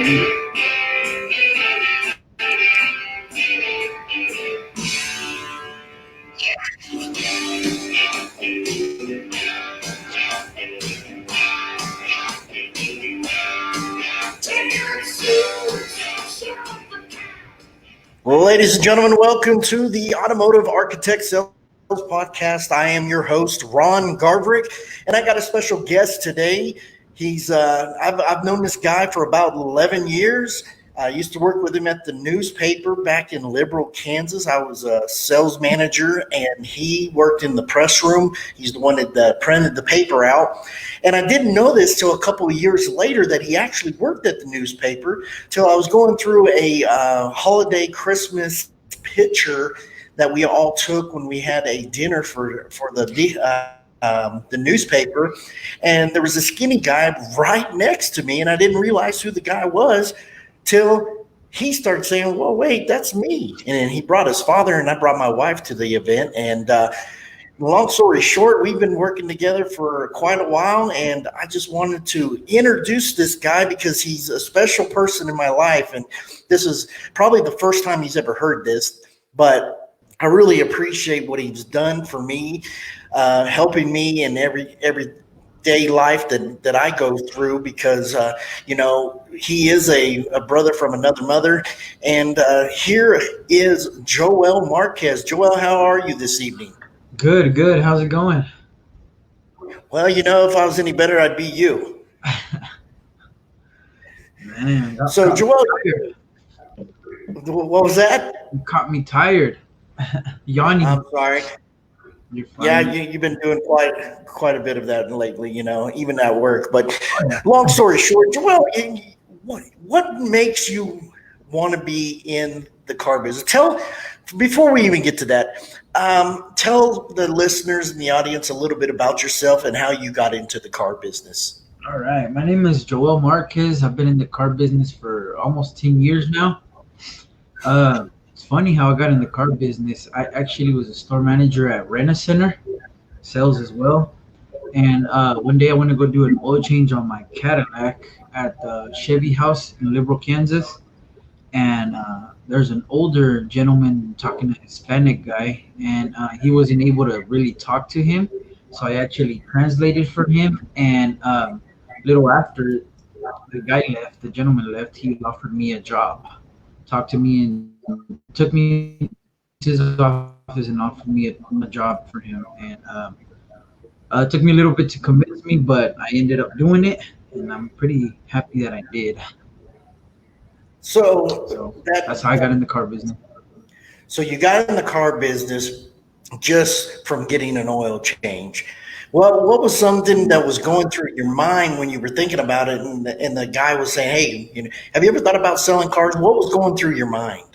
Ladies and gentlemen, welcome to the Automotive Architect Sales Podcast. I am your host, Ron Garverick, and I got a special guest today. I've known this guy for about 11 years. I used to work with him at the newspaper back in Liberal, Kansas. I was a sales manager, and he worked in the press room. He's the one that printed the paper out. And I didn't know this till a couple of years later that he actually worked at the newspaper till I was going through a holiday Christmas picture that we all took when we had a dinner for the newspaper. And there was a skinny guy right next to me, and I didn't realize who the guy was till he started saying, well, wait, that's me. And then he brought his father, and I brought my wife to the event. And long story short, we've been working together for quite a while, and I just wanted to introduce this guy because he's a special person in my life. And this is probably the first time he's ever heard this, but I really appreciate what he's done for me, helping me in every day life that I go through because, he is a brother from another mother. And here is Joel Marquez. Joel, how are you this evening? Good. How's it going? Well, if I was any better, I'd be you. Man. So, Joel, what was that? You caught me tired. Yawning. I'm sorry. You're fine. Yeah, you've been doing quite a bit of that lately, even at work. But long story short, Joel, what makes you want to be in the car business? Before we even get to that, tell the listeners and the audience a little bit about yourself and how you got into the car business. All right. My name is Joel Marquez. I've been in the car business for almost 10 years now. It's funny how I got in the car business. I actually was a store manager at Rent-A-Center, sales as well. And one day I went to go do an oil change on my Cadillac at the Chevy house in Liberal, Kansas. And there's an older gentleman talking to a Hispanic guy, and he wasn't able to really talk to him. So I actually translated for him. And a little after the gentleman left, he offered me a job, talked to me and took me to his office and offered me a job for him. And it took me a little bit to convince me, but I ended up doing it, and I'm pretty happy that I did. So that's how I got in the car business. So you got in the car business just from getting an oil change. Well, what was something that was going through your mind when you were thinking about it, and the guy was saying, hey, have you ever thought about selling cars? What was going through your mind?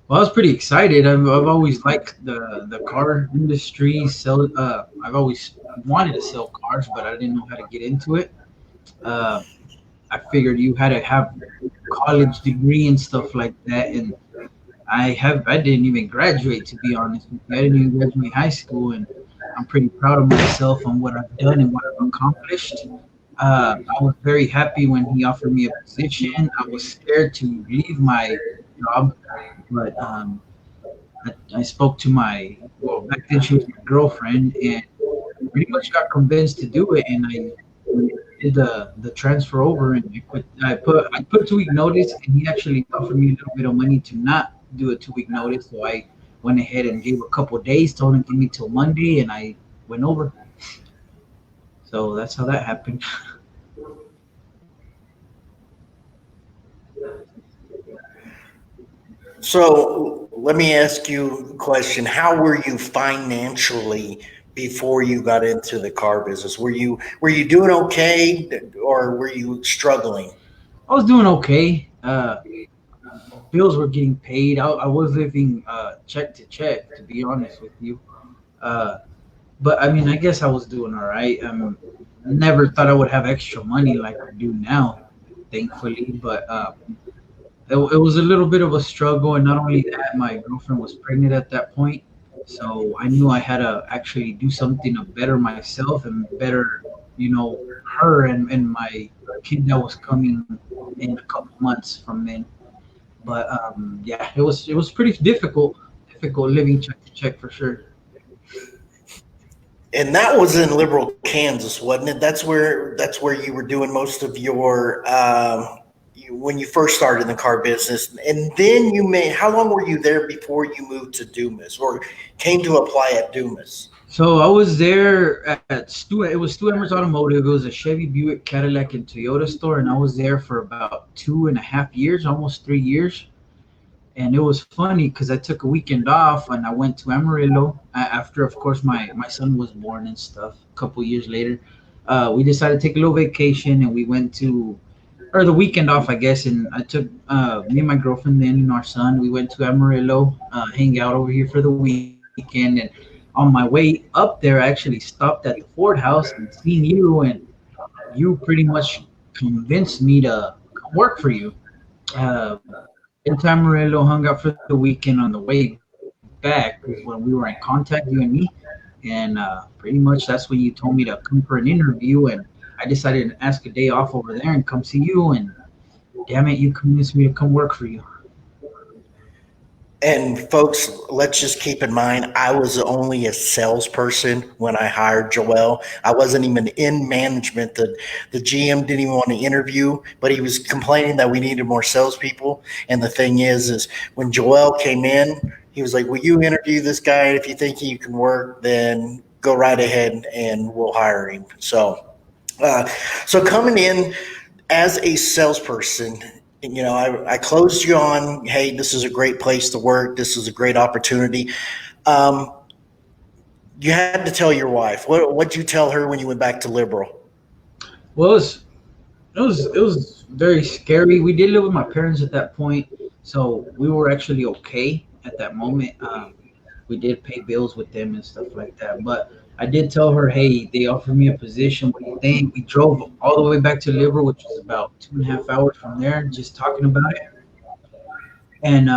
Well, I was pretty excited. I've always liked the car industry. I've always wanted to sell cars, but I didn't know how to get into it. I figured you had to have a college degree and stuff like that, and I didn't even graduate, to be honest with you. I didn't even graduate high school, and I'm pretty proud of myself on what I've done and what I've accomplished. I was very happy when he offered me a position. I was scared to leave my job, but I spoke to back then she was my girlfriend, and pretty much got convinced to do it, and I did the transfer over, and I put 2 week notice, and he actually offered me a little bit of money to not do a 2 week notice, so I went ahead and gave a couple of days, told him to give me till Monday, and I went over. So that's how that happened. So let me ask you a question. How were you financially before you got into the car business? Were you doing okay, or were you struggling? I was doing okay. Bills were getting paid. I was living check to check, to be honest with you. But I mean, I guess I was doing all right. I never thought I would have extra money like I do now, thankfully. But it was a little bit of a struggle, and not only that, my girlfriend was pregnant at that point. So I knew I had to actually do something to better myself and better, her and my kid that was coming in a couple months from then. But yeah, it was pretty difficult living check to check for sure. And that was in Liberal, Kansas, wasn't it? That's where you were doing most of your when you first started in the car business. And then you made. How long were you there before you moved to Dumas or came to apply at Dumas? So I was there at Stu. It was Stu Emmer's Automotive. It was a Chevy, Buick, Cadillac, and Toyota store, and I was there for about 2.5 years, almost 3 years. And it was funny because I took a weekend off and I went to Amarillo after, of course, my son was born and stuff. A couple years later, we decided to take a little vacation and we went to, or the weekend off, I guess. And I took me and my girlfriend then and our son. We went to Amarillo, hang out over here for the weekend. And on my way up there, I actually stopped at the Ford House and seen you, and you pretty much convinced me to come work for you. In Amarillo, hung out for the weekend. On the way back was when we were in contact, you and me, and pretty much that's when you told me to come for an interview, and I decided to ask a day off over there and come see you, and damn it, you convinced me to come work for you. And folks, let's just keep in mind, I was only a salesperson when I hired Joel. I wasn't even in management. The GM didn't even want to interview, but he was complaining that we needed more salespeople. And the thing is when Joel came in, he was like, "Will you interview this guy? If you think he can work, then go right ahead and we'll hire him." Uh, so coming in as a salesperson, I closed you on, hey, this is a great place to work. This is a great opportunity. Um, you had to tell your wife. What'd you tell her when you went back to Liberal? Well, it was very scary. We did live with my parents at that point, so we were actually okay at that moment. We did pay bills with them and stuff like that. But I did tell her, hey, they offered me a position. What do you think? We drove all the way back to Liver, which was about 2.5 hours from there, just talking about it. And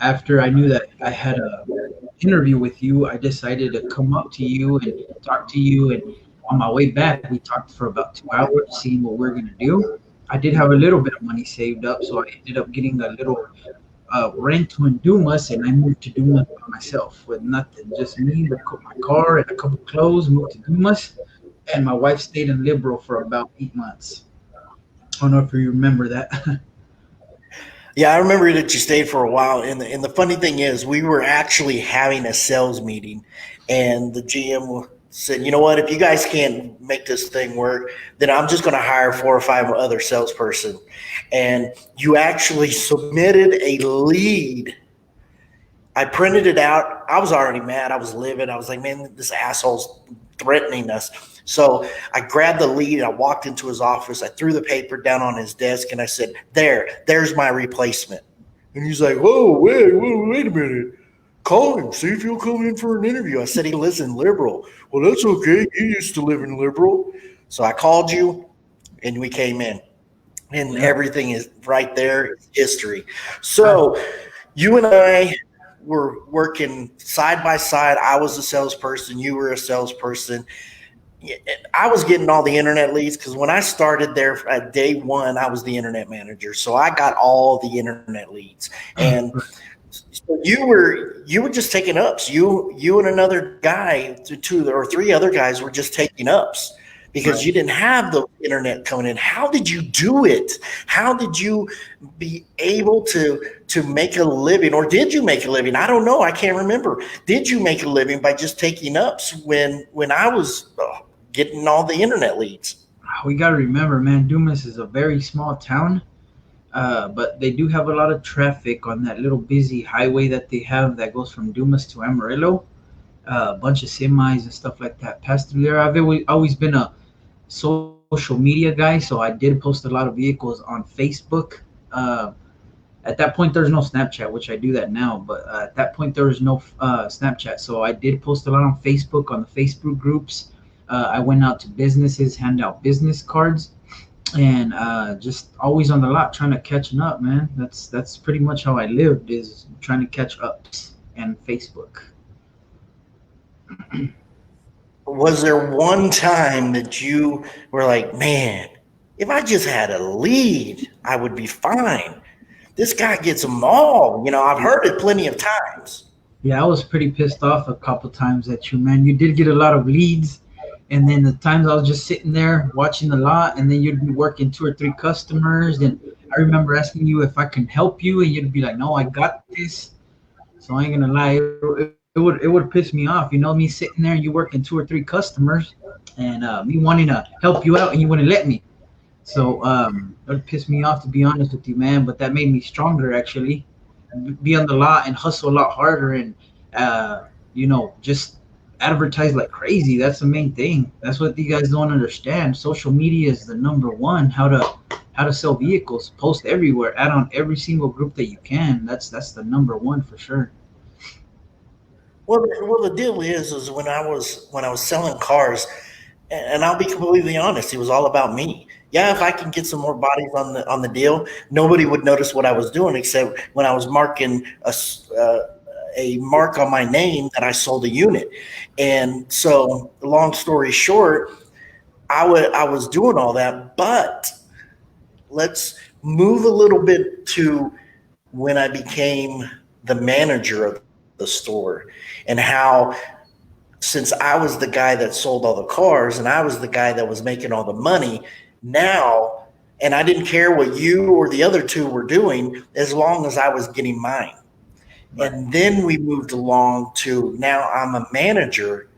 after I knew that I had a interview with you, I decided to come up to you and talk to you. And on my way back, we talked for about 2 hours, seeing what we're gonna do. I did have a little bit of money saved up, so I ended up getting a little rental in Dumas, and I moved to Dumas by myself with nothing, just me, my car, and a couple clothes. Moved to Dumas, and my wife stayed in Liberal for about 8 months. I don't know if you remember that. Yeah, I remember that you stayed for a while. And the funny thing is, we were actually having a sales meeting, and the GM said, "You know what? If you guys can't make this thing work, then I'm just going to hire 4 or 5 other salesperson." And you actually submitted a lead. I printed it out. I was already mad. I was livid. I was like, "Man, this asshole's threatening us." So I grabbed the lead. I walked into his office. I threw the paper down on his desk and I said, there's my replacement. And he's like, "Whoa, wait a minute. Call him. See if he'll come in for an interview." I said, "He lives in Liberal." "Well, that's okay. He used to live in Liberal." So I called you and we came in. And Yeah. everything is right there, history. So you and I were working side by side. I was a salesperson, you were a salesperson. I was getting all the internet leads because when I started there at day one, I was the internet manager. So I got all the internet leads. And so you were just taking ups. You and another guy, two or three other guys were just taking ups because Right. you didn't have the internet coming in. How did you do it? How did you be able to make a living, or did you make a living? I don't know. I can't remember. Did you make a living by just taking ups when I was getting all the internet leads? We got to remember, man, Dumas is a very small town, but they do have a lot of traffic on that little busy highway that they have that goes from Dumas to Amarillo. A bunch of semis and stuff like that pass through there. I've always been a social media guy, so I did post a lot of vehicles on Facebook. Uh, at that point, there's no Snapchat, which I do that now, but at that point, there was no Snapchat. So I did post a lot on Facebook, on the Facebook groups. I went out to businesses, hand out business cards, and just always on the lot trying to catching up, man. That's pretty much how I lived, is trying to catch ups and Facebook. Was there one time that you were like, "Man, if I just had a lead, I would be fine. This guy gets them all. I've heard it plenty of times. Yeah, I was pretty pissed off a couple times at you, man. You did get a lot of leads, and then the times I was just sitting there watching a lot, and then you'd be working two or three customers. And I remember asking you if I can help you, and you'd be like, "No, I got this." So I ain't gonna lie, it would piss me off. Me sitting there, and you working two or three customers, and me wanting to help you out, and you wouldn't let me. So it would piss me off, to be honest with you, man. But that made me stronger, actually. Be on the lot and hustle a lot harder, and just advertise like crazy. That's the main thing. That's what you guys don't understand. Social media is the number one. How to sell vehicles. Post everywhere. Add on every single group that you can. That's the number one for sure. Well, the deal is when I was selling cars, and I'll be completely honest, it was all about me. Yeah, if I can get some more bodies on the deal, nobody would notice what I was doing except when I was marking a mark on my name that I sold a unit. And so, long story short, I was doing all that, but let's move a little bit to when I became the manager of the store, and how, since I was the guy that sold all the cars and I was the guy that was making all the money now, and I didn't care what you or the other two were doing as long as I was getting mine. And then we moved along to now I'm a manager,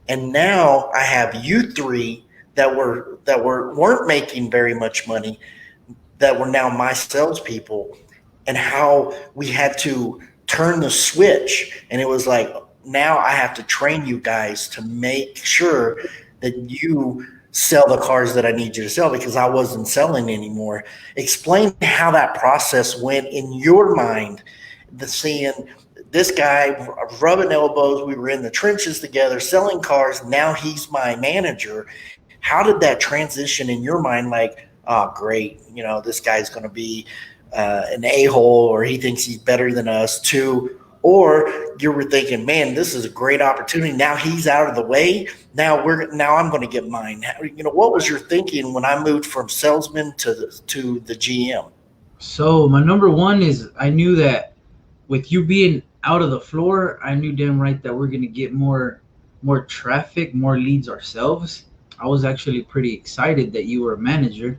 and now I have you three that weren't making very much money, that were now my salespeople, and how we had to turn the switch. And it was like, now I have to train you guys to make sure that you sell the cars that I need you to sell, because I wasn't selling anymore. Explain how that process went in your mind, seeing this guy rubbing elbows. We were in the trenches together selling cars. Now he's my manager. How did that transition in your mind? Like, oh, great, this guy's going to be an a-hole, or he thinks he's better than us too. Or you were thinking, man, this is a great opportunity. Now he's out of the way. Now I'm going to get mine. What was your thinking when I moved from salesman to the GM? So my number one is, I knew that with you being out of the floor, I knew damn right that we're gonna get more traffic, more leads ourselves. I was actually pretty excited that you were a manager,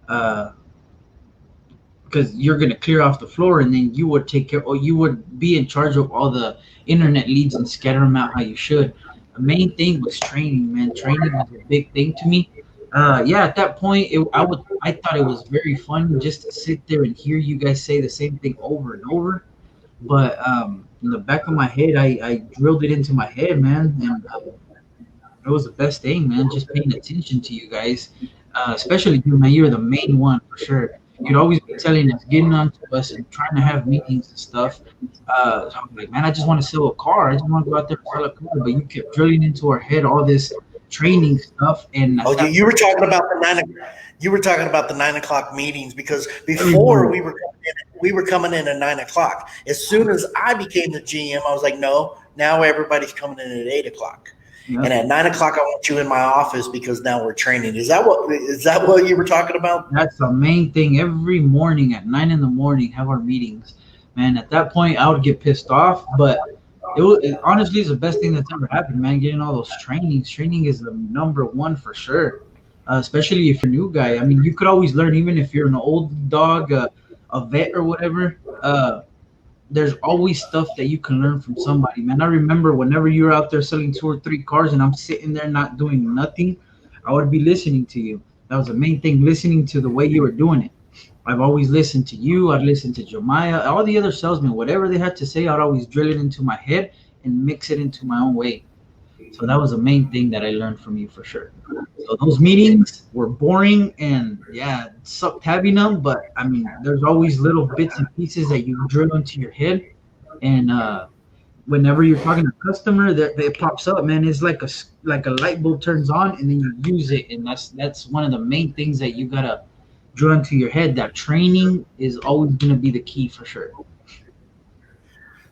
uh, because you're gonna clear off the floor, and then you would take care, or you would be in charge of all the internet leads and scatter them out how you should. The main thing was training, man. Training was a big thing to me. Yeah, at that point, I thought it was very fun just to sit there and hear you guys say the same thing over and over. But in the back of my head, I drilled it into my head, man, and it was the best thing, man. Just paying attention to you guys, especially you, man. You're the main one for sure. You'd always be telling us, getting on to us, and trying to have meetings and stuff. So I'm like, man, I just want to sell a car. I just want to go out there and sell a car. But you kept drilling into our head all this training stuff, and Oh, you were talking about you were talking about the 9 o'clock meetings, because before we were coming in at 9 o'clock. As soon as I became the GM, I was like, no, now everybody's coming in at 8 o'clock. yeah. And at 9 o'clock, I want you in my office because now we're training. Is that what you were talking about? That's the main thing. Every morning at 9 in the morning, have our meetings. Man, at that point, I would get pissed off, but it honestly is the best thing that's ever happened, man. Getting all those trainings. Training is the number one for sure, especially if you're a new guy. I mean, you could always learn, even if you're an old dog, a vet or whatever. There's always stuff that you can learn from somebody, man. I remember whenever you were out there selling two or three cars and I'm sitting there not doing nothing, I would be listening to you. That was the main thing, listening to the way you were doing it. I've always listened to you. I'd listen to Jemiah, all the other salesmen, whatever they had to say, I'd always drill it into my head and mix it into my own way. So that was the main thing that I learned from you for sure. So those meetings were boring, and yeah, it sucked having them. But I mean, there's always little bits and pieces that you drill into your head, and whenever you're talking to a customer, that it pops up, man. It's like a light bulb turns on, and then you use it, and that's one of the main things that you gotta drill into your head. That training is always gonna be the key for sure.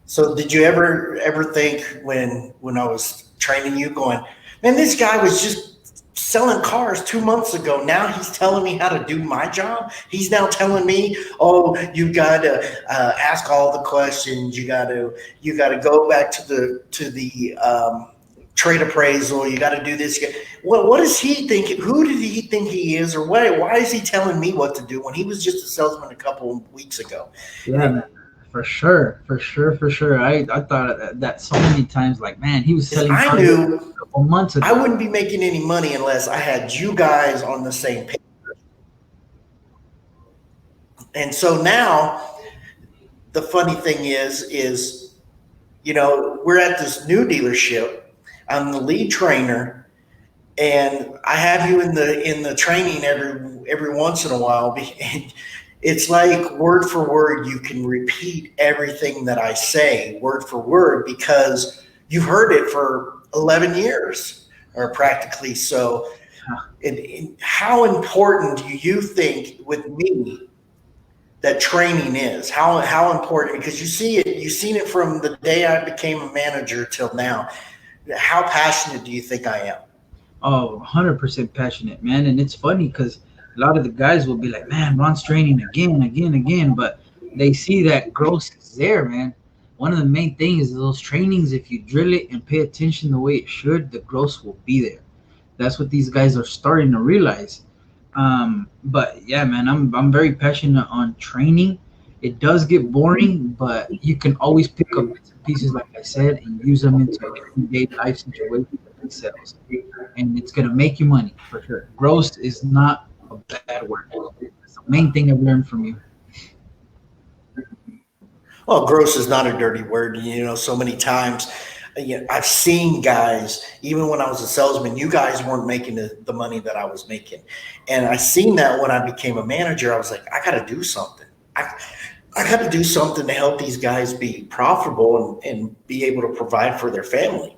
So did you ever think when I was training you, going, man, this guy was just selling cars 2 months ago. Now he's telling me how to do my job. He's now telling me, "Oh, you got to ask all the questions. You got to go back to the trade appraisal. You got to do this." What does he think? Who did he think he is, or why is he telling me what to do when he was just a salesman a couple of weeks ago? Yeah, man. For sure, for sure, for sure. I thought that so many times. Like, man, he was selling I cars knew a couple months I ago. wouldn't be making any money unless I had you guys on the same page. And so now the funny thing is, we're at this new dealership. I'm the lead trainer, and I have you in the training every once in a while. It's like word for word. You can repeat everything that I say word for word because you've heard it for 11 years or practically. So, how important do you think with me that training is? How important? Because you've seen it from the day I became a manager till now. How passionate do you think I am? Oh, 100% passionate, man. And it's funny because a lot of the guys will be like, man, Ron's training again, again, again. But they see that growth is there, man. One of the main things is those trainings, if you drill it and pay attention the way it should, the growth will be there. That's what these guys are starting to realize. But yeah, man, I'm very passionate on training. It does get boring, but you can always pick up bits and pieces, like I said, and use them into everyday life situations and sales. And it's gonna make you money for sure. Gross is not a bad word. It's the main thing I've learned from you. Well, gross is not a dirty word. So many times, I've seen guys, even when I was a salesman, you guys weren't making the money that I was making. And I seen that when I became a manager. I was like, I got to do something. I got to do something to help these guys be profitable and be able to provide for their family.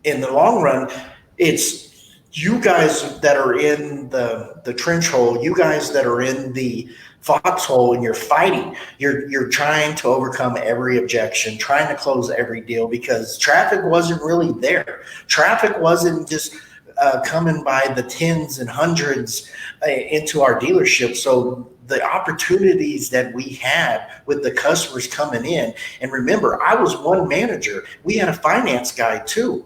In the long run, it's you guys that are in the trench hole, you guys that are in the foxhole, and you're fighting. You're trying to overcome every objection, trying to close every deal because traffic wasn't really there. Traffic wasn't just coming by the tens and hundreds into our dealership. So the opportunities that we had with the customers coming in, and remember, I was one manager. We had a finance guy too.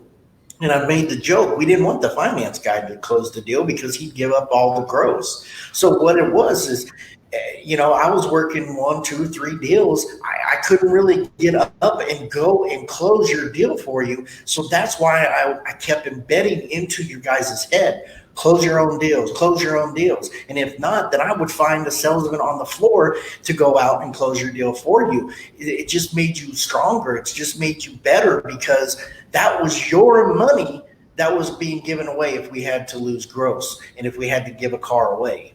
And I made the joke, we didn't want the finance guy to close the deal because he'd give up all the gross. So what it was is, I was working 1, 2, 3 deals. I couldn't really get up and go and close your deal for you. So that's why I kept embedding into you guys' head, close your own deals, close your own deals. And if not, then I would find a salesman on the floor to go out and close your deal for you. It just made you stronger. It's just made you better because that was your money that was being given away if we had to lose gross and if we had to give a car away.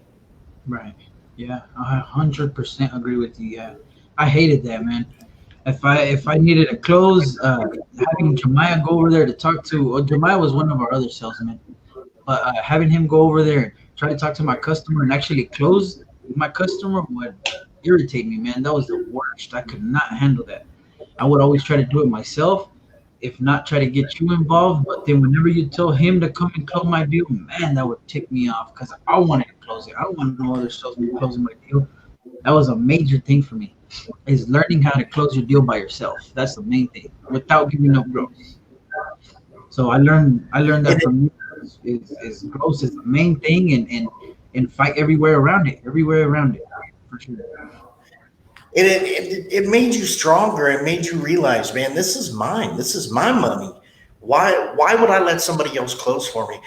Right. Yeah, I 100% agree with you. Yeah, I hated that, man. If I needed a close, having Jemiah go over there to talk to, well, Jemiah was one of our other salesmen, but having him go over there and try to talk to my customer and actually close my customer would irritate me, man. That was the worst. I could not handle that. I would always try to do it myself, if not try to get you involved. But then whenever you tell him to come and close my deal, man, that would tick me off because I wanted to close it. I don't want no other salesman closing my deal. That was a major thing for me, is learning how to close your deal by yourself. That's the main thing, without giving up growth. So I learned that from you. Is growth is the main thing, and fight everywhere around it, for sure. It made you stronger. It made you realize, man, this is mine. This is my money. Why would I let somebody else close for me?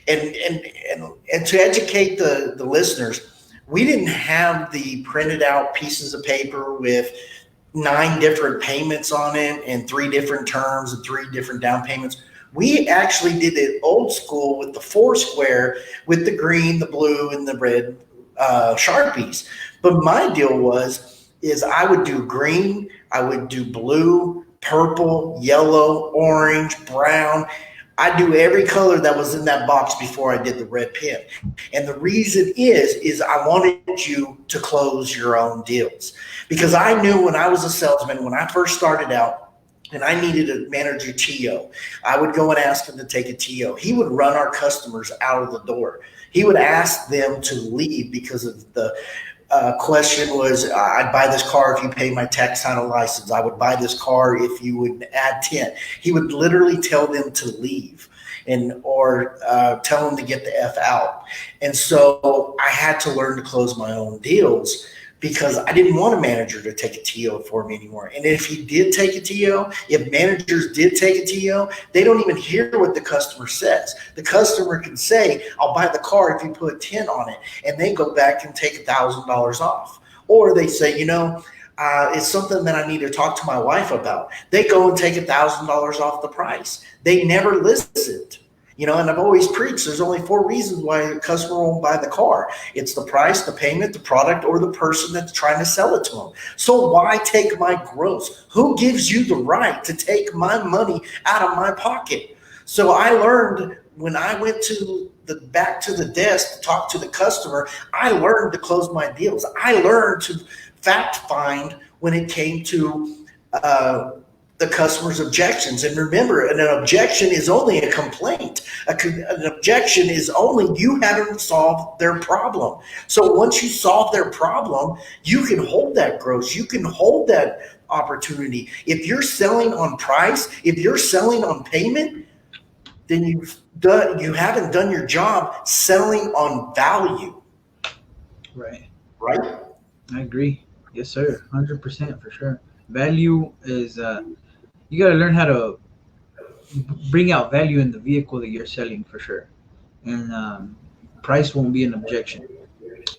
And to educate the listeners, we didn't have the printed out pieces of paper with 9 different payments on it and 3 different terms and 3 different down payments. We actually did it old school with the 4 square with the green, the blue, and the red Sharpies. But my deal is I would do green, I would do blue, purple, yellow, orange, brown. I do every color that was in that box before I did the red pen. And the reason is I wanted you to close your own deals. Because I knew when I was a salesman, when I first started out, and I needed a manager TO. I would go and ask him to take a TO. He would run our customers out of the door. He would ask them to leave because of the question was, I'd buy this car if you pay my tax title license. I would buy this car if you would add 10. He would literally tell them to leave and or tell them to get the F out. And so I had to learn to close my own deals because I didn't want a manager to take a TO for me anymore. And if he did take a TO, if managers did take a TO, they don't even hear what the customer says. The customer can say, I'll buy the car if you put 10 on it, and they go back and take $1,000 off. Or they say, it's something that I need to talk to my wife about. They go and take $1,000 off the price. They never listened. And I've always preached there's only 4 reasons why a customer won't buy the car. It's the price, the payment, the product, or the person that's trying to sell it to them. So why take my gross? Who gives you the right to take my money out of my pocket? So I learned when I went back to the desk to talk to the customer, I learned to close my deals. I learned to fact find when it came to the customer's objections. And remember, an objection is only a complaint. An objection is only you haven't solved their problem. So once you solve their problem, you can hold that gross. You can hold that opportunity. If you're selling on price, if you're selling on payment, then you haven't done your job selling on value. Right. Right? I agree. Yes, sir. 100% for sure. Value is you got to learn how to bring out value in the vehicle that you're selling for sure, and price won't be an objection.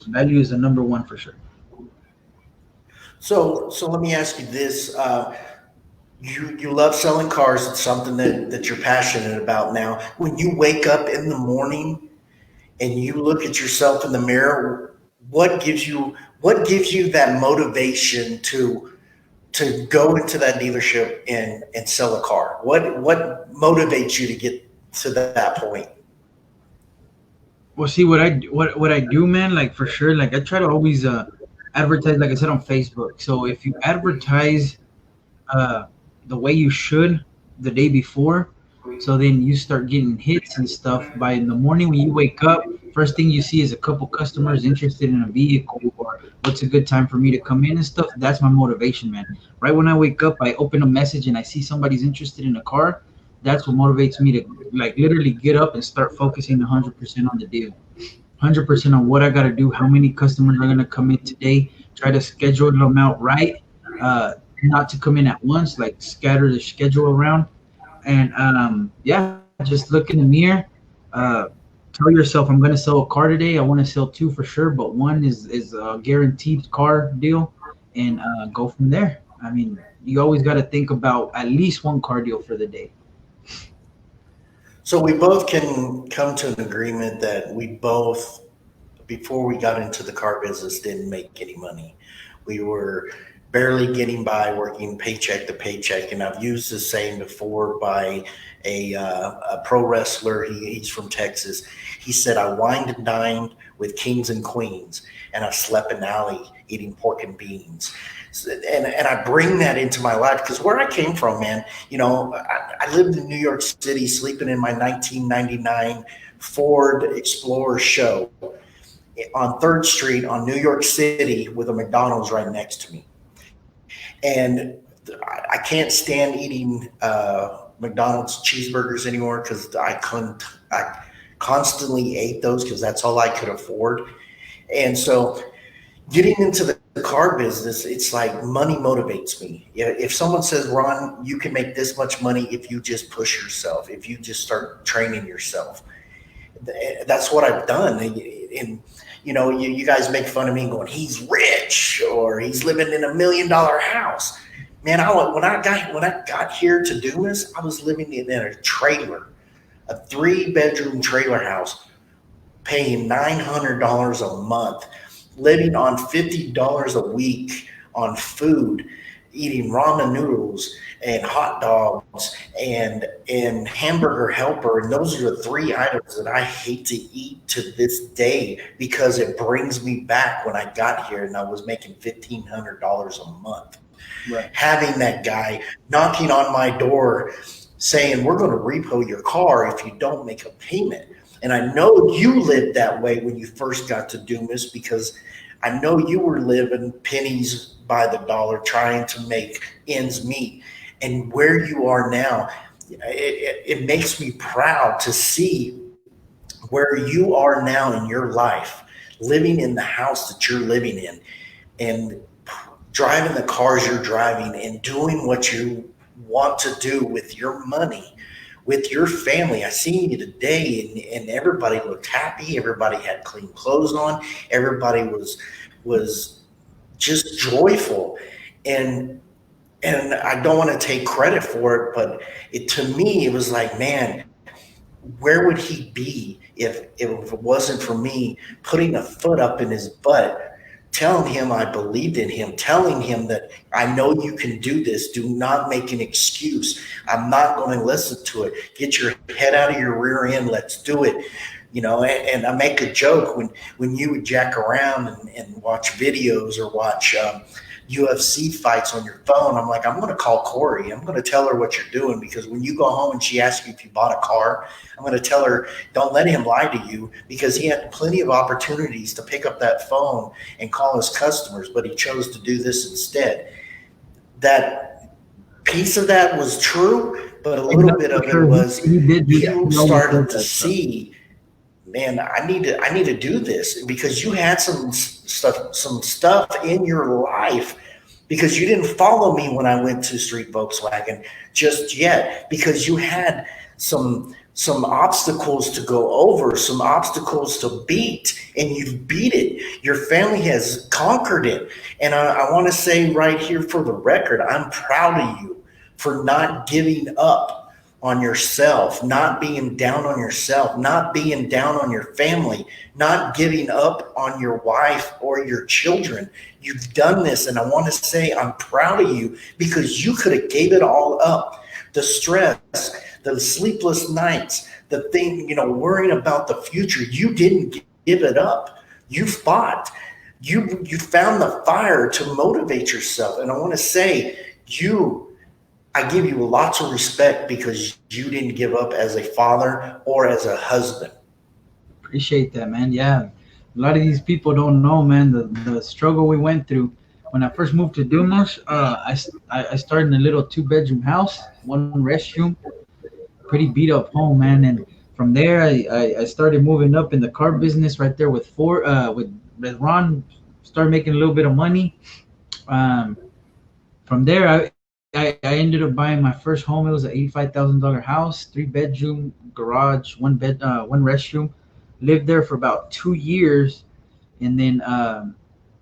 Value is the number one for sure. So let me ask you this: you love selling cars. It's something that you're passionate about. Now, when you wake up in the morning and you look at yourself in the mirror, what gives you that motivation to go into that dealership and sell a car? What motivates you to get to that point? Well, see what I do, man. Like for sure, like I try to always advertise, like I said on Facebook. So if you advertise the way you should the day before, so then you start getting hits and stuff. By in the morning when you wake up, first thing you see is a couple customers interested in a vehicle or what's a good time for me to come in and stuff. That's my motivation, man. Right when I wake up, I open a message and I see somebody's interested in a car. That's what motivates me to like literally get up and start focusing 100% on the deal. 100% on what I got to do, how many customers are going to come in today, try to schedule them out right, not to come in at once, like scatter the schedule around. And yeah, just look in the mirror, tell yourself, I'm going to sell a car today. I want to sell 2 for sure, but 1 is a guaranteed car deal, and go from there. I mean, you always got to think about at least 1 car deal for the day. So we both can come to an agreement that we both, before we got into the car business, didn't make any money. We were barely getting by, working paycheck to paycheck. And I've used this saying before by a pro wrestler. He's from Texas. He said, I wined and dined with kings and queens, and I slept in an alley eating pork and beans. And I bring that into my life because where I came from, man, I lived in New York City, sleeping in my 1999 Ford Explorer show on 3rd Street on New York City with a McDonald's right next to me. And I can't stand eating McDonald's cheeseburgers anymore because I constantly ate those because that's all I could afford. And so getting into the car business, it's like money motivates me. If someone says, Ron, you can make this much money if you just push yourself, if you just start training yourself. That's what I've done. And you guys make fun of me going, he's rich or he's living in $1 million house. Man, when I got here to do this, I was living in a trailer, a 3-bedroom trailer house, paying $900 a month, living on $50 a week on food, eating ramen noodles and hot dogs and hamburger helper. And those are the 3 items that I hate to eat to this day because it brings me back when I got here and I was making $1,500 a month. Right. Having that guy knocking on my door saying, we're going to repo your car if you don't make a payment. And I know you lived that way when you first got to Dumas, because I know you were living pennies by the dollar trying to make ends meet. And where you are now, it makes me proud to see where you are now in your life, living in the house that you're living in, and driving the cars you're driving, and doing what you want to do with your money, with your family. I seen you today, and everybody looked happy. Everybody had clean clothes on. Everybody was just joyful, and I don't want to take credit for it, but to me it was like, man, where would he be if it wasn't for me putting a foot up in his butt, telling him I believed in him, telling him that I know you can do this. Do not make an excuse. I'm not going to listen to it. Get your head out of your rear end. Let's do it. And I make a joke when you would jack around and watch videos or watch UFC fights on your phone. I'm like, I'm going to call Corey. I'm going to tell her what you're doing, because when you go home and she asks you if you bought a car, I'm going to tell her, don't let him lie to you, because he had plenty of opportunities to pick up that phone and call his customers, but he chose to do this instead. That piece of that was true, but a little bit of it was you started to see, man, I need to do this, because you had some stuff in your life, because you didn't follow me when I went to Street Volkswagen just yet, because you had some obstacles to go over, some obstacles to beat, and you've beat it. Your family has conquered it. And I want to say right here for the record, I'm proud of you for not giving up on yourself, not being down on yourself, not being down on your family, not giving up on your wife or your children. You've done this, and I want to say I'm proud of you, because you could have gave it all up. The stress, the sleepless nights, the thing, worrying about the future, you didn't give it up. You fought. You found the fire to motivate yourself. And I want to say I give you lots of respect, because you didn't give up as a father or as a husband. Appreciate that, man. Yeah. A lot of these people don't know, man, the struggle we went through. When I first moved to Dumas, I started in a little 2-bedroom house, 1 restroom, pretty beat up home, man. And from there, I started moving up in the car business right there with Ron. Started making a little bit of money. From there, I ended up buying my first home. It was an $85,000 house, 3-bedroom, garage, 1 restroom. Lived there for about 2 years, and then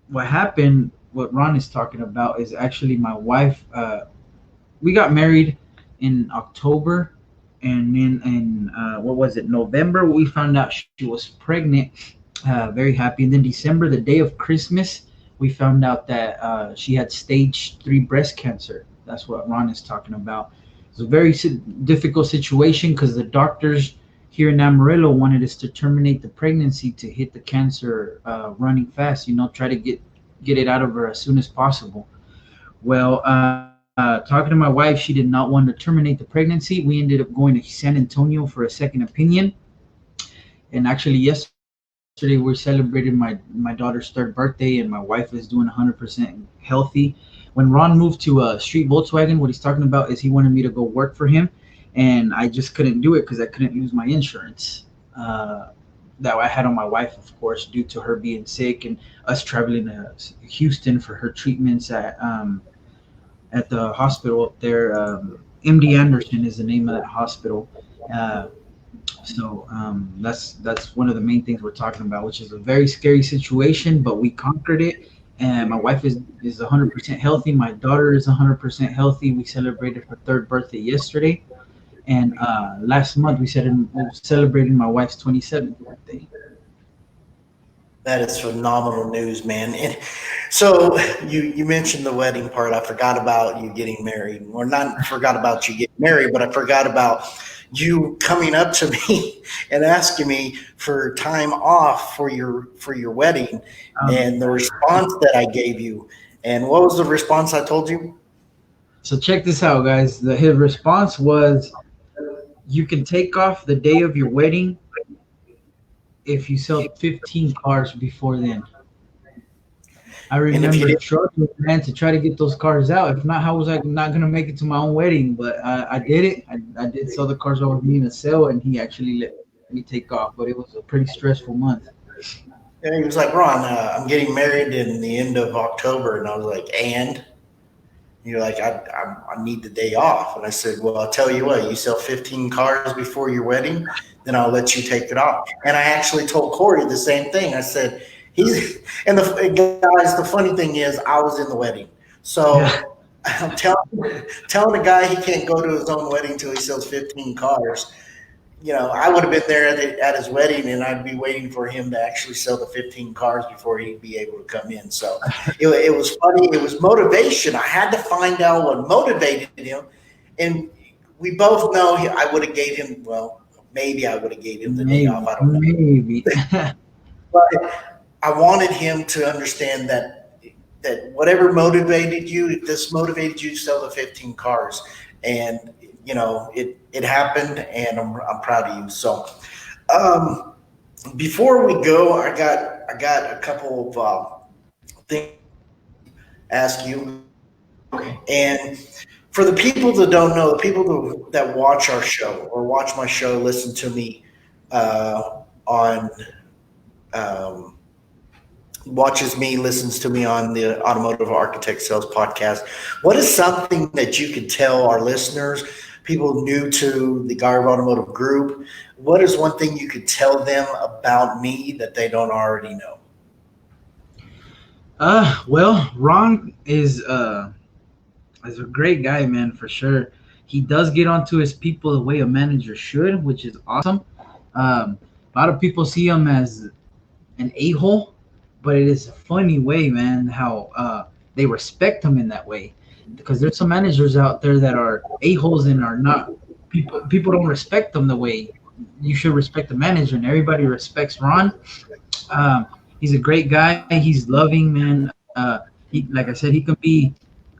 what happened, what Ron is talking about, is actually my wife. We got married in October, and then in November, we found out she was pregnant. Very happy. And then December, the day of Christmas, we found out that she had stage 3 breast cancer. That's what Ron is talking about. It's a very difficult situation, because the doctors here in Amarillo wanted us to terminate the pregnancy to hit the cancer running fast. Try to get it out of her as soon as possible. Well, talking to my wife, she did not want to terminate the pregnancy. We ended up going to San Antonio for a second opinion. And actually, yesterday we celebrated my daughter's 3rd birthday, and my wife is doing 100% healthy. When Ron moved to Street Volkswagen, what he's talking about is he wanted me to go work for him, and I just couldn't do it because I couldn't use my insurance that I had on my wife, of course, due to her being sick and us traveling to Houston for her treatments at the hospital up there. MD Anderson is the name of that hospital. So that's one of the main things we're talking about, which is a very scary situation, but we conquered it. And my wife is 100% healthy. My daughter is 100% healthy. We celebrated her 3rd birthday yesterday. And last month we celebrated my wife's 27th birthday. That is phenomenal news, man. And so you mentioned the wedding part. I forgot about you getting married. Or not forgot about you getting married, but I forgot about you coming up to me and asking me for time off for your wedding, and the response that I gave you. And what was the response I told you? So check this out, guys. His response was, "You can take off the day of your wedding if you sell 15 cars before then." I And if you remember didn't, struggling, man, to try to get those cars out. If not, how was I not gonna make it to my own wedding? But I did it. I did sell the cars over me in a sale, and he actually let me take off. But it was a pretty stressful month. he was like, Ron, I'm getting married in the end of October. And I was like, and? You're like, I need the day off. And I said, well, I'll tell you what, you sell 15 cars before your wedding, then I'll let you take it off. And I actually told Corey the same thing. I said, and guys, the funny thing is, I was in the wedding. Yeah. So I'm telling a guy he can't go to his own wedding until he sells 15 cars. I would have been there at his wedding, and I'd be waiting for him to actually sell the 15 cars before he'd be able to come in. So it was funny. It was motivation. I had to find out what motivated him, and we both know I would have gave him. Well, maybe I would have gave him the day off. I don't know. Maybe. But I wanted him to understand that whatever motivated you, this motivated you to sell the 15 cars, and it happened, and I'm proud of you. So, before we go, I got a couple of things to ask you. Okay. And for the people that don't know, the people that watch our show or watch my show, listen to me on. Listens to me on the Automotive Architect Sales Podcast. What is something that you could tell our listeners, people new to the Garverick Automotive Group, what is one thing you could tell them about me that they don't already know? Well, Ron is a great guy, man, for sure. He does get onto his people the way a manager should, which is awesome. A lot of people see him as an a-hole, but it is a funny way, man, how they respect him in that way. Because there's some managers out there that are a-holes and are not people don't respect them the way you should respect the manager, and everybody respects Ron. He's a great guy. He's loving, man. He, like I said, he can be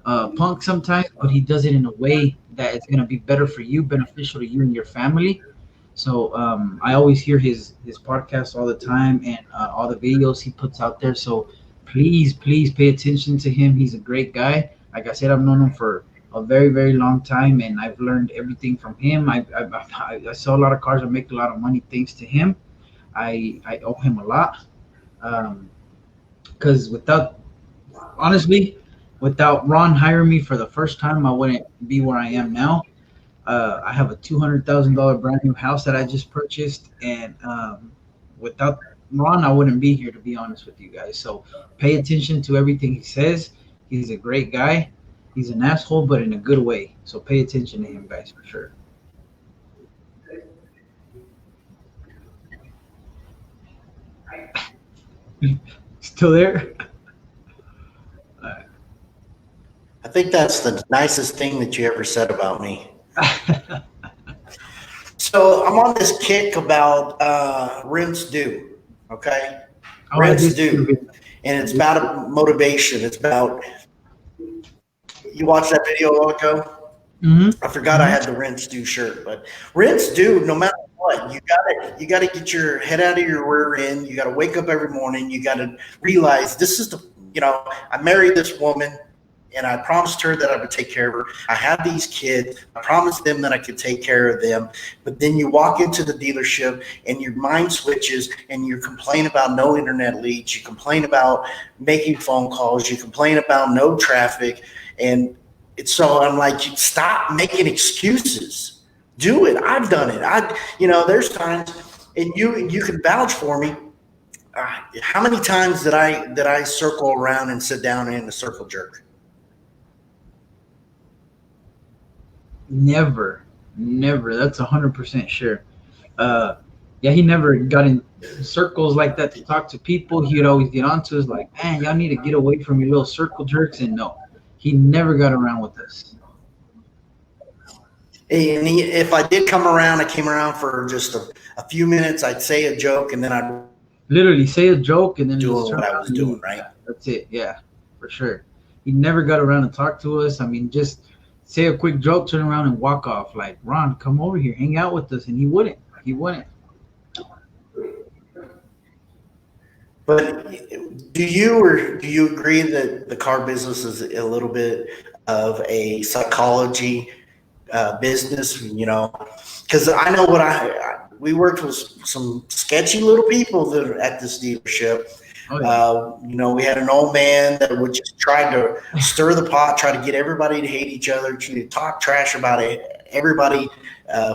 punk sometimes, but he does it in a way that it's gonna be better for you, beneficial to you and your family. So I always hear his podcast all the time, and all the videos he puts out there. So please pay attention to him. He's a great guy. Like I said, I've known him for a very, very long time, and I've learned everything from him. I sell a lot of cars. I make a lot of money thanks to him. I owe him a lot, because without Ron hiring me for the first time, I wouldn't be where I am now. I have a $200,000 brand new house that I just purchased, and without Ron, I wouldn't be here, to be honest with you guys. So pay attention to everything he says. He's a great guy. He's an asshole, but in a good way. So pay attention to him, guys, for sure. Still there? I think that's the nicest thing that you ever said about me. So I'm on this kick about rinse due, okay? Rinse due. And it's about motivation. It's about, you watched that video a while ago? Mm-hmm. I forgot I had the rinse due shirt, but rinse due, no matter what, you gotta get your head out of your rear end. You gotta wake up every morning. You gotta realize this is I married this woman, and I promised her that I would take care of her. I have these kids. I promised them that I could take care of them. But then you walk into the dealership and your mind switches and you complain about no internet leads. You complain about making phone calls. You complain about no traffic. And so I'm like, stop making excuses. Do it. I've done it. There's times, and you can vouch for me. How many times did I circle around and sit down in a circle jerk? Never. That's 100% sure. Yeah, he never got in circles like that to talk to people. He would always get onto us like, man, y'all need to get away from your little circle jerks. And no, he never got around with us. And if I did come around, I came around for just a few minutes. I'd say a joke, and then I'd literally say a joke and then do what I was doing, right? That's it. Yeah, for sure. He never got around to talk to us. I mean, just say a quick joke, turn around and walk off. Like, Ron, come over here, hang out with us, and he wouldn't. He wouldn't. But do you agree that the car business is a little bit of a psychology business? Because I know we worked with some sketchy little people that at this dealership. Oh yeah. We had an old man that would just try to stir the pot, try to get everybody to hate each other, to talk trash about everybody,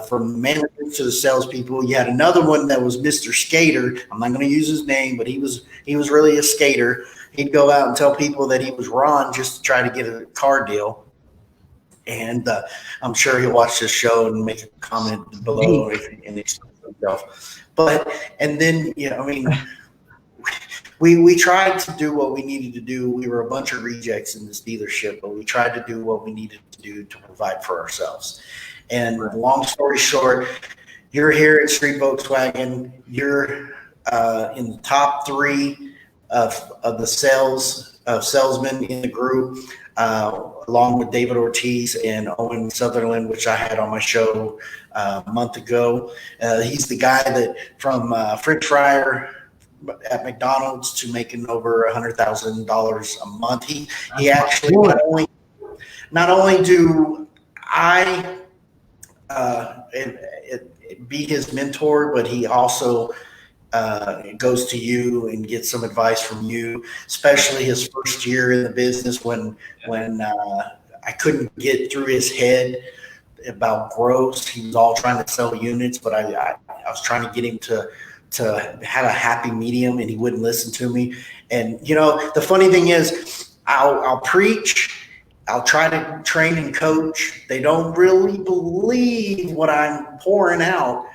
from managers to the salespeople. You had another one that was Mr. Skater. I'm not going to use his name, but he was really a skater. He'd go out and tell people that he was Ron just to try to get a car deal. And I'm sure he'll watch this show and make a comment below and explain himself. And then, we tried to do what we needed to do. We were a bunch of rejects in this dealership, but we tried to do what we needed to do to provide for ourselves. And long story short, you're here at Street Volkswagen. You're in the top three of the salesmen in the group, along with David Ortiz and Owen Sutherland, which I had on my show a month ago. He's the guy that from French fryer at McDonald's to making over $100,000 a month. He actually not only do I be his mentor, but he also goes to you and gets some advice from you, especially his first year in the business when I couldn't get through his head about growth. He was all trying to sell units, but I was trying to get him to have a happy medium, and he wouldn't listen to me. And the funny thing is, I'll preach, I'll try to train and coach. They don't really believe what I'm pouring out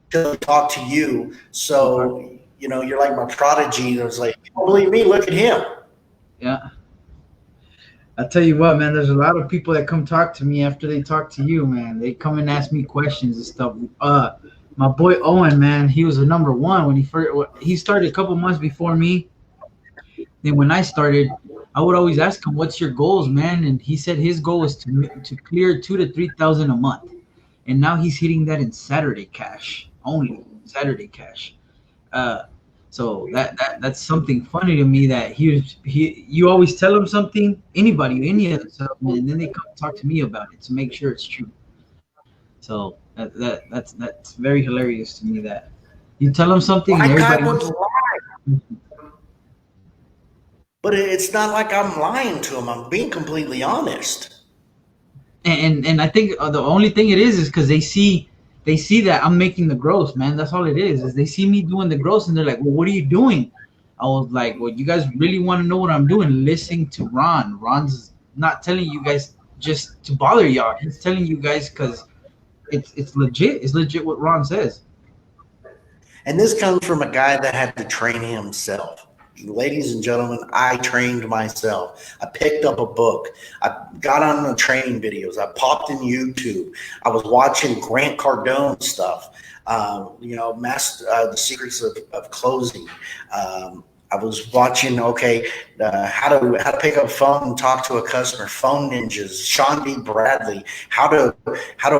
till they talk to you. So, you're like my prodigy. It was like, you don't believe me? Look at him. Yeah. I tell you what, man, there's a lot of people that come talk to me after they talk to you, man. They come and ask me questions and stuff. My boy Owen, man, he was the number one when he started a couple months before me. Then when I started, I would always ask him, "What's your goals, man?" And he said his goal was to clear 2,000 to 3,000 a month, and now he's hitting that in Saturday cash only. Saturday cash. Uh, so that's something funny to me that you always tell him something, any other salesman, and then they come talk to me about it to make sure it's true. So that's very hilarious to me that you tell them something and Like I everybody would wants. lie, but it's not like I'm lying to him. I'm being completely honest. And I think the only thing it is because they see that I'm making the growth, man. That's all it is they see me doing the growth and they're like, well, what are you doing? I was like, well, you guys really want to know what I'm doing? Listen to Ron. Ron's not telling you guys just to bother y'all. He's telling you guys because it's legit. It's legit what Ron says. And this comes from a guy that had to train himself. Ladies and gentlemen, I trained myself. I picked up a book. I got on the training videos. I popped in YouTube. I was watching Grant Cardone stuff. The secrets of closing. I was watching, how to pick up a phone and talk to a customer, phone ninjas, Sean D. Bradley, how to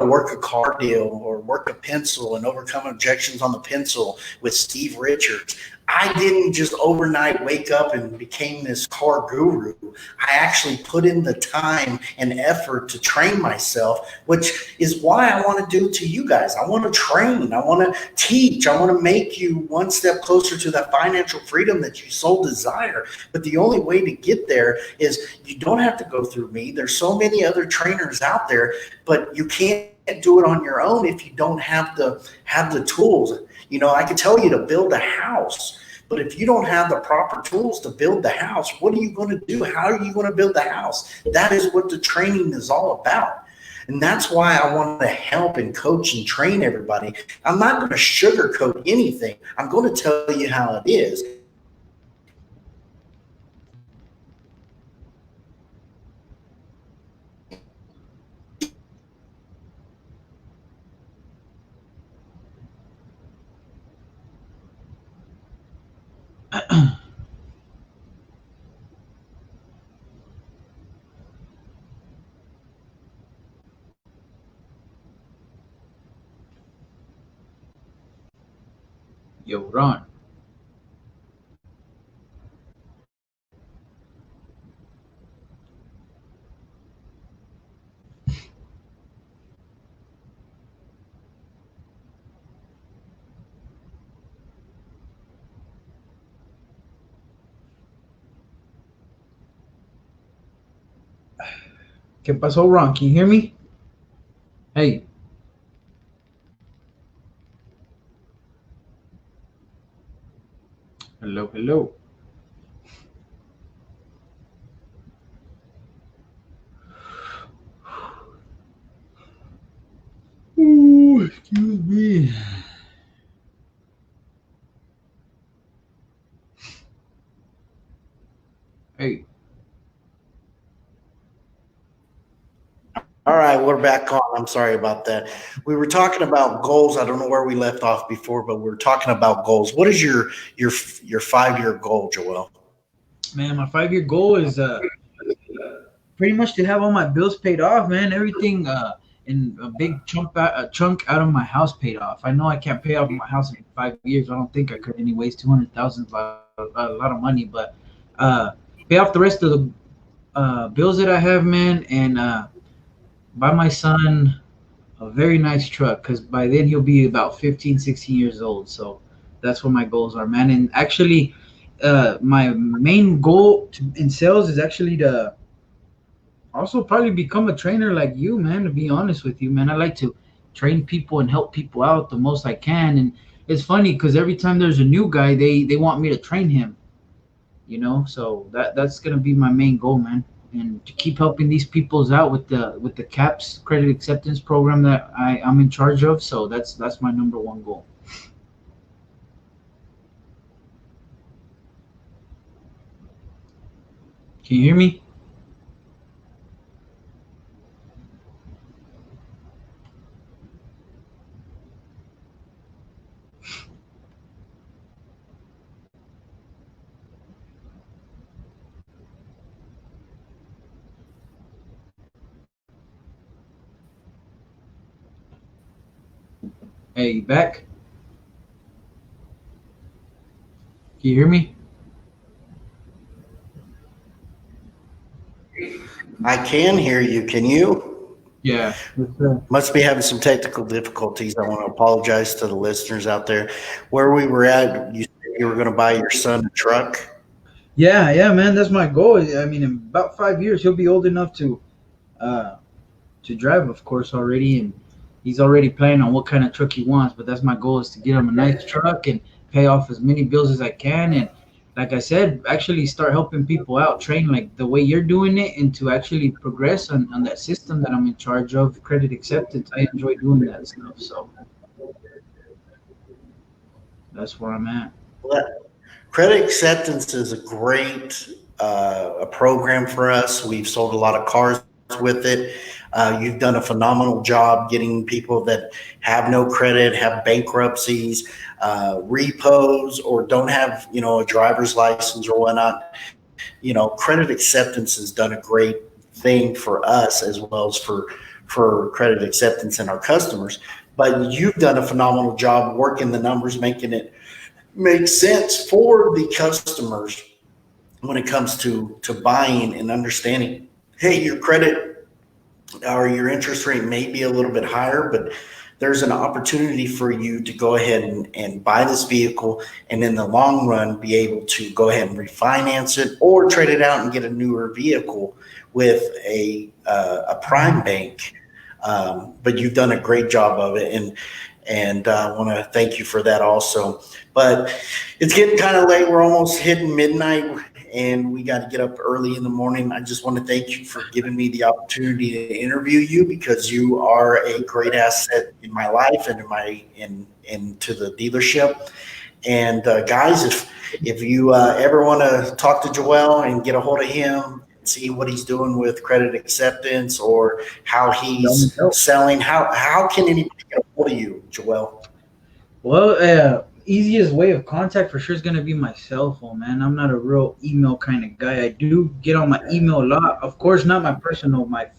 work a car deal or work a pencil and overcome objections on the pencil with Steve Richards. I didn't just overnight wake up and became this car guru. I actually put in the time and effort to train myself, which is why I want to do to you guys. I want to train. I want to teach. I want to make you one step closer to that financial freedom that you so desire. But the only way to get there is you don't have to go through me. There's so many other trainers out there, but you can't do it on your own if you don't have the tools. I can tell you to build a house, but if you don't have the proper tools to build the house, what are you going to do? How are you going to build the house? That is what the training is all about. And that's why I want to help and coach and train everybody. I'm not going to sugarcoat anything. I'm going to tell you how it is. Yo, Ron. ¿Qué pasó, Ron? Can you hear me? Hey. Hello, hello. Ooh, excuse me. Hey. All right, we're back on. I'm sorry about that. We were talking about goals. I don't know where we left off before, but we are talking about goals. What is your 5-year goal, Joel? Man, my 5-year goal is pretty much to have all my bills paid off, man. Everything in a big chunk out of my house paid off. I know I can't pay off my house in 5 years. I don't think I could, anyways. 200,000 is a lot of money, but pay off the rest of the bills that I have, man, and buy my son a very nice truck, because by then he'll be about 15, 16 years old. So that's what my goals are, man. And actually, my main goal in sales is actually to also probably become a trainer like you, man. To be honest with you, man, I like to train people and help people out the most I can. And it's funny because every time there's a new guy, they want me to train him, so that's gonna be my main goal, man, and to keep helping these peoples out with the CAPS credit acceptance program that I'm in charge of. So that's my number one goal. Can you hear me? Hey, you back? Can you hear me? I can hear you. Can you? Yeah. Must be having some technical difficulties. I want to apologize to the listeners out there. Where we were at, you said you were going to buy your son a truck. Yeah, man. That's my goal. I mean, in about 5 years, he'll be old enough uh, to drive, of course, already, and he's already planning on what kind of truck he wants. But that's my goal, is to get him a nice truck and pay off as many bills as I can. And like I said, actually start helping people out, train like the way you're doing it, and to actually progress on that system that I'm in charge of, credit acceptance. I enjoy doing that stuff, so that's where I'm at. Well, credit acceptance is a great a program for us. We've sold a lot of cars with it. You've done a phenomenal job getting people that have no credit, have bankruptcies, repos, or don't have a driver's license or whatnot. Credit acceptance has done a great thing for us as well as for credit acceptance and our customers. But you've done a phenomenal job working the numbers, making it make sense for the customers when it comes to buying and understanding. Hey, your credit or your interest rate may be a little bit higher, but there's an opportunity for you to go ahead and buy this vehicle, and in the long run be able to go ahead and refinance it or trade it out and get a newer vehicle with a prime bank. But you've done a great job of it, and I want to thank you for that also. But it's getting kind of late. We're almost hitting midnight, and we got to get up early in the morning. I just want to thank you for giving me the opportunity to interview you, because you are a great asset in my life and into the dealership. And guys, if you ever want to talk to Joel and get a hold of him, see what he's doing with credit acceptance or how he's selling, how can anybody get a hold of you, Joel? Well, easiest way of contact for sure is going to be my cell phone, man. I'm not a real email kind of guy. I do get on my email a lot. Of course, not my personal, my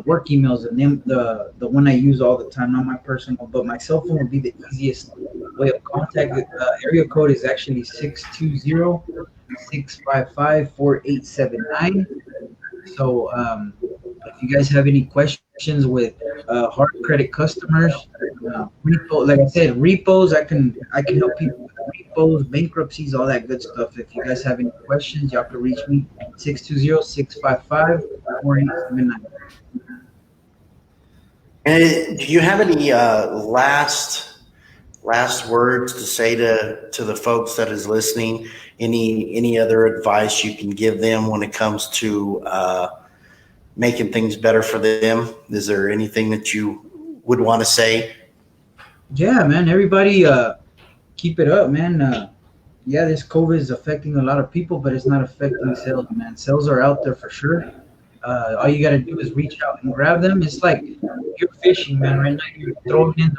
work emails, and then the one I use all the time, not my personal, but my cell phone would be the easiest way of contact. Area code is actually 620-655-4879. So if you guys have any questions with hard credit customers, like I said, repos, I can help people with repos, bankruptcies, all that good stuff. If you guys have any questions, y'all can reach me 620-655-4879. And do you have any last words to say to the folks that is listening? Any other advice you can give them when it comes to making things better for them? Is there anything that you would want to say? Yeah, man. Everybody, keep it up, man. Yeah, this COVID is affecting a lot of people, but it's not affecting sales, man. Sales are out there for sure. All you gotta do is reach out and grab them. It's like you're fishing, man. Right now, you're throwing in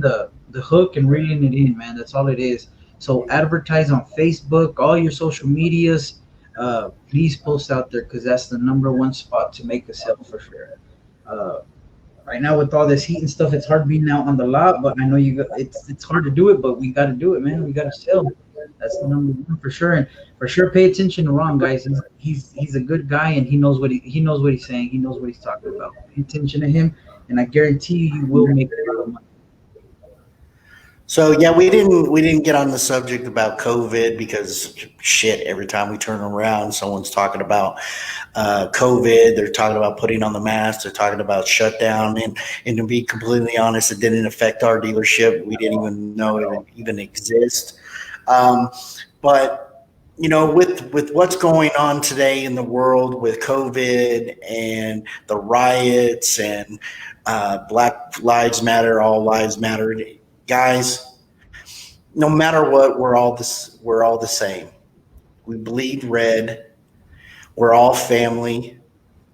the hook and reeling it in, man. That's all it is. So advertise on Facebook, all your social medias. Please post out there because that's the number one spot to make a sale for sure. Right now with all this heat and stuff, it's hard being out on the lot. But I know it's hard to do it, but we got to do it, man. We got to sell. That's the number one for sure. And for sure, pay attention to Ron, guys. He's a good guy, and he knows what he's saying. He knows what he's talking about. Pay attention to him, and I guarantee you will make a lot of money. So yeah, we didn't get on the subject about COVID because shit, every time we turn around, someone's talking about COVID. They're talking about putting on the mask. They're talking about shutdown. And to be completely honest, it didn't affect our dealership. We didn't even know it even exist. But with what's going on today in the world with COVID and the riots and Black Lives Matter, all lives matter, guys, no matter what, we're all the same. We bleed red. We're all family.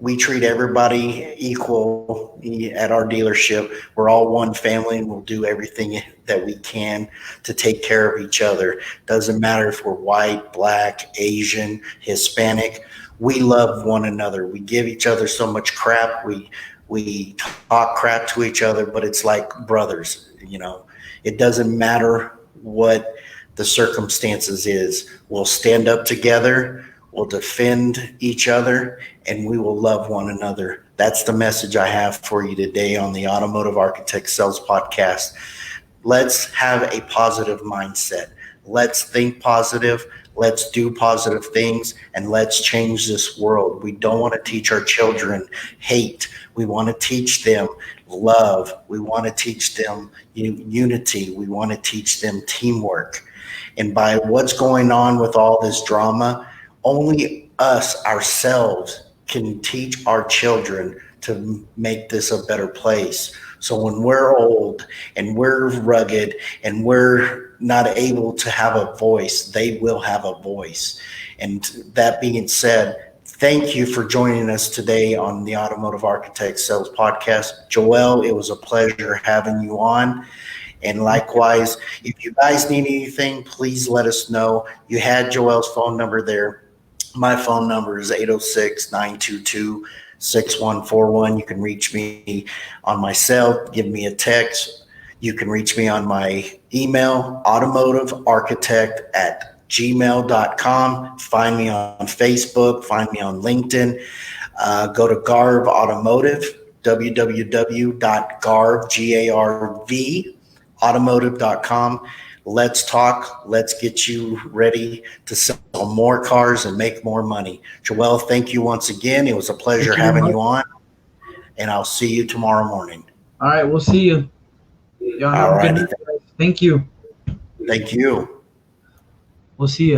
We treat everybody equal at our dealership. We're all one family, and we'll do everything that we can to take care of each other. Doesn't matter if we're white, black, Asian, Hispanic. We love one another. We give each other so much crap. We talk crap to each other, but it's like brothers. It doesn't matter what the circumstances is. We'll stand up together. We'll defend each other, and we will love one another. That's the message I have for you today on the Automotive Architect Sales Podcast. Let's have a positive mindset. Let's think positive. Let's do positive things, and let's change this world. We don't want to teach our children hate. We want to teach them love. We want to teach them unity. We want to teach them teamwork. And by what's going on with all this drama, only us, ourselves, can teach our children to make this a better place. So when we're old and we're rugged and we're not able to have a voice, they will have a voice. And that being said, thank you for joining us today on the Automotive Architect Sales Podcast. Joel, it was a pleasure having you on. And likewise, if you guys need anything, please let us know. You had Joel's phone number there. My phone number is 806-922-6141. You can reach me on my cell, give me a text. You can reach me on my email, automotivearchitect@gmail.com. Find me on Facebook, find me on LinkedIn. Go to Garv Automotive, www.garv.automotive.com. Let's talk. Let's get you ready to sell more cars and make more money. Joel, thank you once again. It was a pleasure having you on, and I'll see you tomorrow morning. All right, we'll see you. Y'all have a good night. Thank you. Thank you. We'll see you.